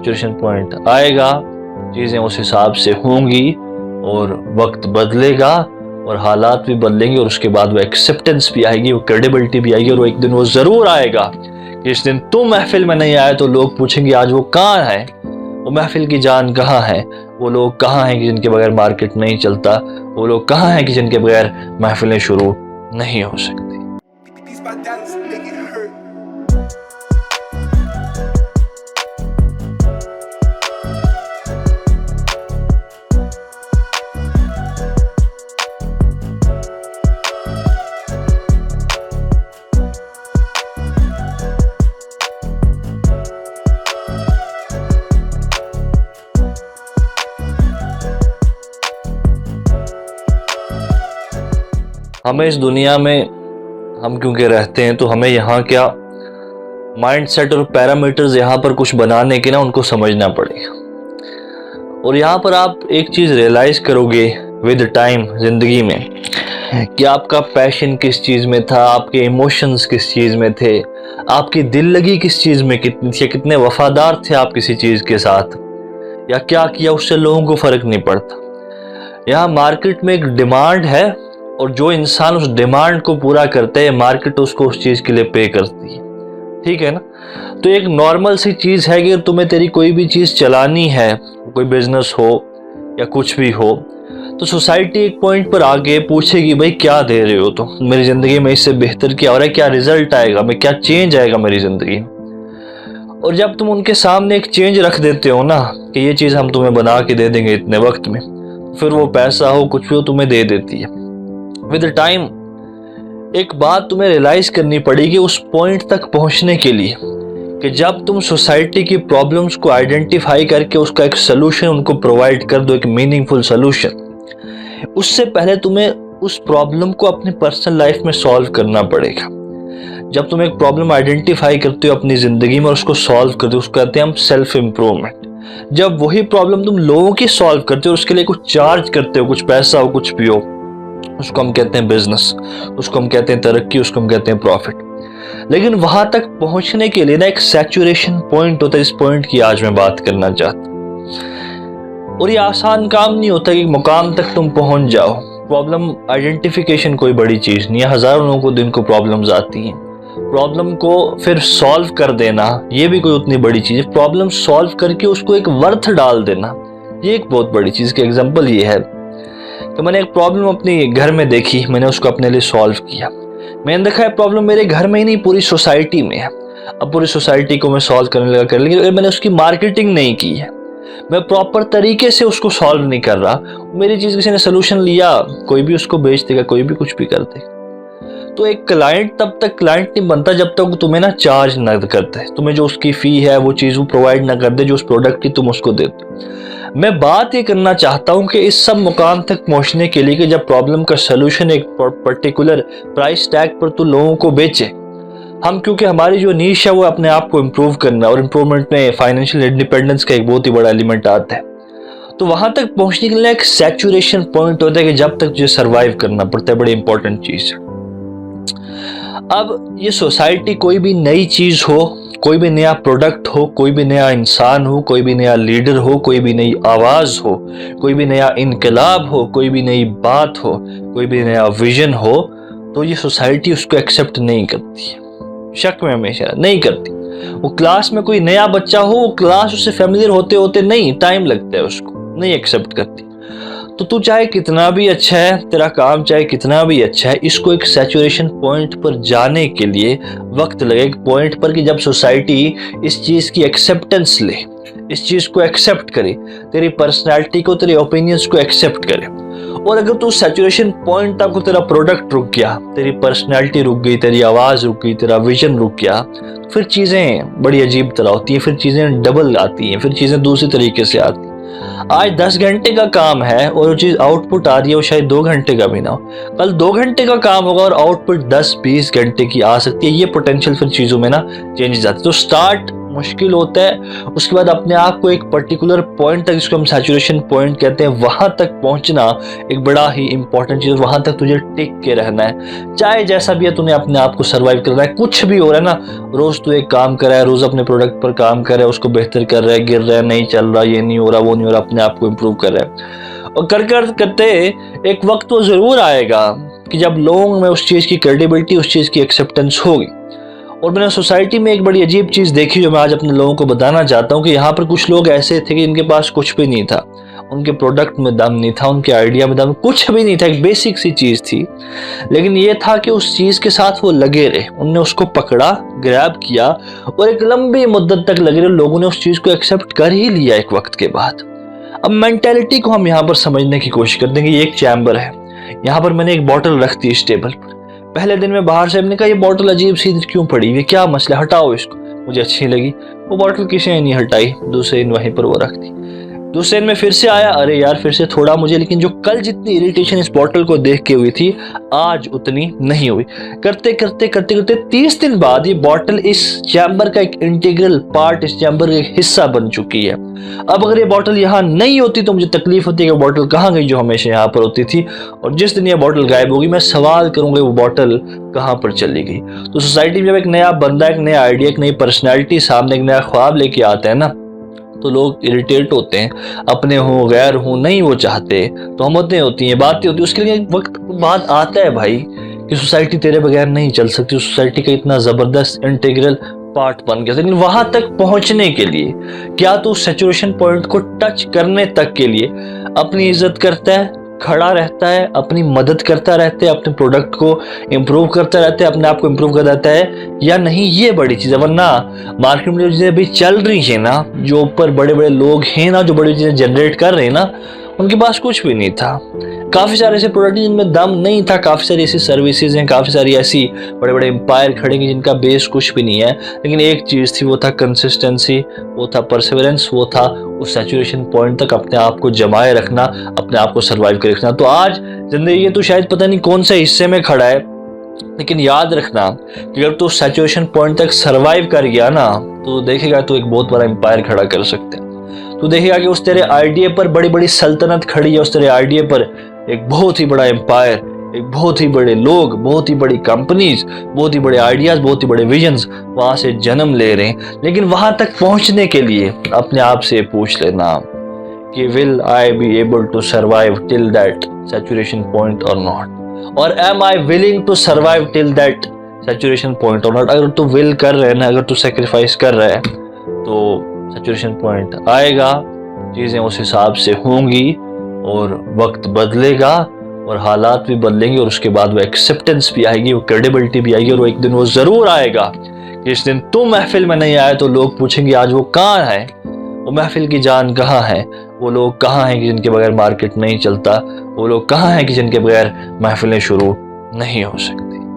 Saturation point आएगा, चीज़ें उस हिसाब से होंगी और वक्त बदलेगा और हालात भी बदलेंगे और उसके बाद वो एक्सेप्टेंस भी आएगी, वो क्रेडिबिलिटी भी आएगी। और एक दिन वो ज़रूर आएगा कि जिस दिन तुम महफिल में नहीं आए तो लोग पूछेंगे आज वो कहाँ है, वो महफिल की जान कहाँ है, वो लोग कहाँ हैं कि जिनके बगैर मार्केट नहीं चलता, वो लोग कहाँ हैं कि जिनके बगैर महफिलें शुरू नहीं हो सकती। हमें इस दुनिया में हम क्योंकि रहते हैं तो हमें यहाँ क्या माइंडसेट और पैरामीटर्स यहाँ पर कुछ बनाने के ना उनको समझना पड़ेगा। और यहाँ पर आप एक चीज़ रियलाइज़ करोगे विद टाइम ज़िंदगी में कि आपका पैशन किस चीज़ में था, आपके इमोशंस किस चीज़ में थे, आपकी दिल लगी किस चीज़ में कितनी थी, कितने वफादार थे आप किसी चीज़ के साथ, या क्या किया उससे लोगों को फ़र्क नहीं पड़ता। यहाँ मार्केट में एक डिमांड है और जो इंसान उस डिमांड को पूरा करते हैं मार्केट उसको उस चीज़ के लिए पे करती है, ठीक है ना। तो एक नॉर्मल सी चीज़ है कि तुम्हें तेरी कोई भी चीज़ चलानी है, कोई बिजनेस हो या कुछ भी हो, तो सोसाइटी एक पॉइंट पर आके पूछेगी भाई क्या दे रहे हो तुम, मेरी ज़िंदगी में इससे बेहतर क्या हो रहा है, क्या रिजल्ट आएगा, मैं क्या चेंज आएगा मेरी ज़िंदगी में। और जब तुम उनके सामने एक चेंज रख देते हो ना कि ये चीज़ हम तुम्हें बना के दे देंगे इतने वक्त में, फिर वो पैसा हो कुछ भी हो तुम्हें दे देती है। विद टाइम एक बात तुम्हें रियलाइज करनी पड़ेगी उस पॉइंट तक पहुंचने के लिए कि जब तुम सोसाइटी की प्रॉब्लम्स को आइडेंटिफाई करके उसका एक सलूशन उनको प्रोवाइड कर दो, एक मीनिंगफुल सलूशन, उससे पहले तुम्हें उस प्रॉब्लम को अपनी पर्सनल लाइफ में सॉल्व करना पड़ेगा। जब तुम एक प्रॉब्लम आइडेंटिफाई करते हो अपनी ज़िंदगी में और उसको सॉल्व करते हो, उसको कहते हैं हम सेल्फ इम्प्रूवमेंट। जब वही प्रॉब्लम तुम लोगों की सॉल्व करते हो, उसके लिए कुछ चार्ज करते हो, कुछ पैसा हो कुछ भी हो, उसको हम कहते हैं बिजनेस, उसको हम कहते हैं तरक्की, उसको हम कहते हैं प्रॉफिट। लेकिन वहां तक पहुंचने के लिए ना एक सैचुरेशन पॉइंट होता है, इस पॉइंट की आज मैं बात करना चाहता हूं। और ये आसान काम नहीं होता कि मुकाम तक तुम पहुंच जाओ। प्रॉब्लम आइडेंटिफिकेशन कोई बड़ी चीज नहीं है, हजारों लोगों को दिन को प्रॉब्लम्स आती हैं, प्रॉब्लम को फिर सॉल्व कर देना ये भी कोई उतनी बड़ी चीज है। प्रॉब्लम सॉल्व करके उसको एक वर्थ डाल देना ये एक बहुत बड़ी चीज की एग्जांपल ये है कि मैंने एक प्रॉब्लम अपने घर में देखी, मैंने उसको अपने लिए सॉल्व किया। मैंने देखा है प्रॉब्लम मेरे घर में ही नहीं पूरी सोसाइटी में है। अब पूरी सोसाइटी को मैं सॉल्व करने लगा लेकिन मैंने उसकी मार्केटिंग नहीं की है, मैं प्रॉपर तरीके से उसको सॉल्व नहीं कर रहा। मेरी चीज़ किसी ने सोल्यूशन लिया, कोई भी उसको बेच देगा, कोई भी कुछ भी कर देगा। तो एक क्लाइंट तब तक क्लाइंट नहीं बनता जब तक तुम्हें ना चार्ज न करते, तुम्हें जो उसकी फ़ी है वो चीज़ वो प्रोवाइड ना कर दे जो उस प्रोडक्ट की तुम उसको देते हो। मैं बात ये करना चाहता हूँ कि इस सब मुकाम तक पहुँचने के लिए कि जब प्रॉब्लम का सलूशन एक पर्टिकुलर प्राइस टैग पर तो लोगों को बेचे, हम क्योंकि हमारी जो नीश है वो अपने आप को इम्प्रूव करना, और इम्प्रूवमेंट में फाइनेंशियल इंडिपेंडेंस का एक बहुत ही बड़ा एलिमेंट आता है। तो वहां तक पहुंचने के लिए एक सैचुरेशन पॉइंट होता है कि जब तक तुझे सर्वाइव करना पड़ता है, बड़ी इंपॉर्टेंट चीज है। अब ये सोसाइटी कोई भी नई चीज हो, कोई भी नया प्रोडक्ट हो, कोई भी नया इंसान हो, कोई भी नया लीडर हो, कोई भी नई आवाज हो, कोई भी नया इनकलाब हो, कोई भी नई बात हो, कोई भी नया विजन हो, तो ये सोसाइटी उसको एक्सेप्ट नहीं करती है। शक में हमेशा नहीं करती। वो क्लास में कोई नया बच्चा हो, वो क्लास उससे फैमिलियर होते होते नहीं टाइम लगता है, उसको नहीं एक्सेप्ट करती। तो तू चाहे कितना भी अच्छा है, तेरा काम चाहे कितना भी अच्छा है, इसको एक सैचुरेशन पॉइंट पर जाने के लिए वक्त लगे, एक पॉइंट पर कि जब सोसाइटी इस चीज की एक्सेप्टेंस ले, इस चीज को एक्सेप्ट करे, तेरी पर्सनैलिटी को, तेरे ओपिनियंस को एक्सेप्ट करे। और अगर तू सैचुरेशन पॉइंट तक तेरा प्रोडक्ट रुक गया, तेरी पर्सनैलिटी रुक गई, तेरी आवाज रुक गई, तेरा विजन रुक गया, फिर चीजें बड़ी अजीब तरह होती हैं, फिर चीजें डबल आती हैं, फिर चीजें दूसरी तरीके से आती हैं। आज 10 घंटे का काम है और वो चीज आउटपुट आ रही है वो शायद 2 घंटे का भी ना हो, कल 2 घंटे का काम होगा और आउटपुट 10-20 घंटे की आ सकती है। ये पोटेंशियल फिर चीजों में ना चेंजेस आते हैं। तो स्टार्ट मुश्किल होता है। उसके बाद अपने आप को एक पर्टिकुलर पॉइंट तक, जिसको हम सैचुरेशन पॉइंट कहते हैं, वहां तक पहुंचना एक बड़ा ही इंपॉर्टेंट चीज़। वहां तक तुझे टिक के रहना है, चाहे जैसा भी है, तूने अपने आप को सर्वाइव करना है। कुछ भी हो रहा है ना, रोज तू एक काम कर रहा है, रोज अपने प्रोडक्ट पर काम कर रहा है, उसको बेहतर कर रहा है, गिर रहा है, नहीं चल रहा, ये नहीं हो रहा, वो नहीं हो रहा, अपने आप को इम्प्रूव कर रहा है। और करते एक वक्त तो जरूर आएगा कि जब लोगों में उस चीज़ की क्रेडिबिलिटी, उस चीज़ की एक्सेप्टेंस होगी। और मैंने सोसाइटी में एक बड़ी अजीब चीज़ देखी, जो मैं आज अपने लोगों को बताना चाहता हूँ, कि यहाँ पर कुछ लोग ऐसे थे कि इनके पास कुछ भी नहीं था, उनके प्रोडक्ट में दम नहीं था, उनके आइडिया में दम कुछ भी नहीं था, एक बेसिक सी चीज़ थी, लेकिन ये था कि उस चीज़ के साथ वो लगे रहे, उनने उसको पकड़ा, ग्रैब किया, और एक लंबी मुद्दत तक लगे रहे। लोगों ने उस चीज़ को एक्सेप्ट कर ही लिया एक वक्त के बाद। अब मेंटेलिटी को हम यहाँ पर समझने की कोशिश करते हैं कि ये एक चैम्बर है, यहाँ पर मैंने एक बॉटल रख दी इस टेबल पर। पहले दिन में बाहर से हमने कहा ये बॉटल अजीब सी क्यों पड़ी, ये क्या मसला, हटाओ इसको। मुझे अच्छी लगी, वो बॉटल किसी ने नहीं हटाई, दूसरे दिन वहीं पर वो रख दी। दूसरे दिन में फिर से आया, अरे यार फिर से थोड़ा मुझे, लेकिन जो कल जितनी इरिटेशन इस बॉटल को देख के हुई थी, आज उतनी नहीं हुई। करते करते 30 दिन बाद ये बॉटल इस चैम्बर का एक इंटीग्रल पार्ट, इस चैम्बर का एक हिस्सा बन चुकी है। अब अगर ये बॉटल यहाँ नहीं होती तो मुझे तकलीफ होती है कि बॉटल कहाँ गई जो हमेशा यहाँ पर होती थी, और जिस दिन ये बॉटल गायब होगी मैं सवाल करूंगा वो बॉटल कहाँ पर चली गई। तो सोसाइटी में जब एक नया बंदा, एक नया आइडिया, एक नई पर्सनैलिटी सामने, एक नया ख्वाब लेके आता है ना, तो लोग इरिटेट होते हैं, अपने हों गैर हों नहीं वो चाहते, तो हमतें होती हैं, बातें होती हैं। उसके लिए एक वक्त बाद आता है भाई कि सोसाइटी तेरे बगैर नहीं चल सकती, सोसाइटी का इतना ज़बरदस्त इंटीग्रल पार्ट बन गया। लेकिन वहां तक पहुंचने के लिए क्या तो सैचुरेशन पॉइंट को टच करने तक के लिए अपनी इज्जत करता है, खड़ा रहता है, अपनी मदद करता रहता है, अपने प्रोडक्ट को इम्प्रूव करता रहता है, अपने आप को इम्प्रूव करता रहता है, या नहीं, ये बड़ी चीज़ है। वरना मार्केट में जो चीज़ें अभी चल रही है ना, जो ऊपर बड़े बड़े लोग हैं ना, जो बड़ी चीज़ें जनरेट कर रहे हैं ना, उनके पास कुछ भी नहीं था। काफ़ी सारे ऐसे प्रोडक्ट जिनमें दम नहीं था, काफ़ी सारी ऐसी सर्विसेज हैं, काफ़ी सारी ऐसी बड़े बड़े एम्पायर खड़े हैं जिनका बेस कुछ भी नहीं है, लेकिन एक चीज़ थी, वो था कंसिस्टेंसी, वो था परसिवरेंस, वो था उस सैचुरेशन पॉइंट तक अपने आप को जमाए रखना, अपने आप को सर्वाइव कर रखना। तो आज जिंदगी के तो शायद पता नहीं कौन से हिस्से में खड़ा है, लेकिन याद रखना कि अगर तू सैचुरेशन पॉइंट तक सर्वाइव कर गया ना, तो देखेगा तो एक बहुत बड़ा एम्पायर खड़ा कर सकते हैं। तो देखेगा कि उस तेरे आइडिया पर बड़ी बड़ी सल्तनत खड़ी है, उस तेरे आइडिया पर एक बहुत ही बड़ा एम्पायर, एक बहुत ही बड़े लोग, बहुत ही बड़ी कंपनीज, बहुत ही बड़े आइडियाज, बहुत ही बड़े विजन्स वहां से जन्म ले रहे हैं। लेकिन वहां तक पहुंचने के लिए अपने आप से पूछ लेना कि will I be able to survive till that saturation point or not, or am I willing to survive till that saturation point or not. अगर तू विल कर रहे ना, अगर तू सेक्रीफाइस कर रहा है, तो सैचुरेशन पॉइंट आएगा, चीज़ें उस हिसाब से होंगी, और वक्त बदलेगा, और हालात भी बदलेंगे, और उसके बाद वो एक्सेप्टेंस भी आएगी, वो क्रेडिबिलिटी भी आएगी। और एक दिन वो ज़रूर आएगा कि जिस दिन तुम महफिल में नहीं आए तो लोग पूछेंगे आज वो कहाँ है, वो महफिल की जान कहाँ है, वो लोग कहाँ हैं कि जिनके बगैर मार्केट नहीं चलता, वो लोग कहाँ हैं कि जिनके बगैर महफिलें शुरू नहीं हो सकती।